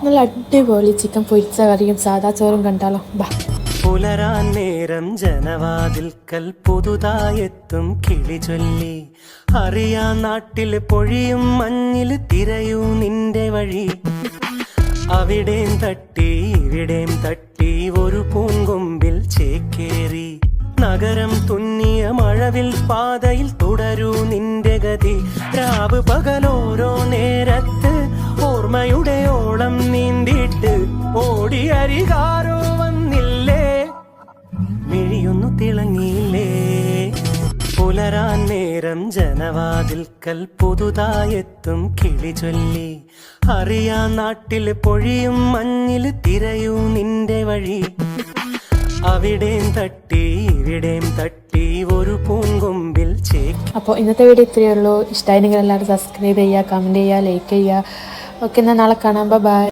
നല്ല അടിപൊളി ചിക്കൻ പൊരിച്ച കറിയും സാദാ ചോറും കണ്ടാലോ. ബാ. പുലരാൻ നേരം ജനവാതിൽക്കൽ പുതുതായെത്തും കിളി ചൊല്ലി, അറിയാ നാട്ടിൽ പൊഴിയും മഞ്ഞിൽ തിരയൂ നിന്റെ വഴി. അവിടേം തട്ടി ഇവിടേം തട്ടി ഒരു പൂങ്കൊമ്പിൽ ചേക്കേറി, നഗരം തുന്നിയ മഴവിൽ പാതയിൽ തുടരൂ നിന്റെ ഗതി. രാവ് പകലോരോ നേരത്ത് ഓർമ്മയുടെ ഓളം നീന്തിയിട്ട് ഓടി അരികാരോ വന്നില്ലേ, മിഴിയൊന്നു തിളങ്ങിയില്ലേ. പുലരാൻ നേരം ജനവാതിൽക്കൽ പുതുതായെത്തും കിളി ചൊല്ലി, അറിയാ നാട്ടിൽ പൊഴിയും മഞ്ഞിൽ തിരയൂ നിന്റെ വഴി. അവിടേം തട്ടി ഇവിടേം തട്ടി ഒരു പൂങ്കൊമ്പിൽ ചേക്കി. അപ്പോൾ ഇന്നത്തെ വീഡിയോ ഇത്രയേ ഉള്ളൂ. ഇഷ്ടമായിരുന്നെങ്കിൽ എല്ലാവരും സബ്സ്ക്രൈബ് ചെയ്യുക, കമൻറ്റ് ചെയ്യുക, ലൈക്ക് ചെയ്യുക. ഓക്കെ, എന്നാൽ നാളെ കാണാം. ബൈ.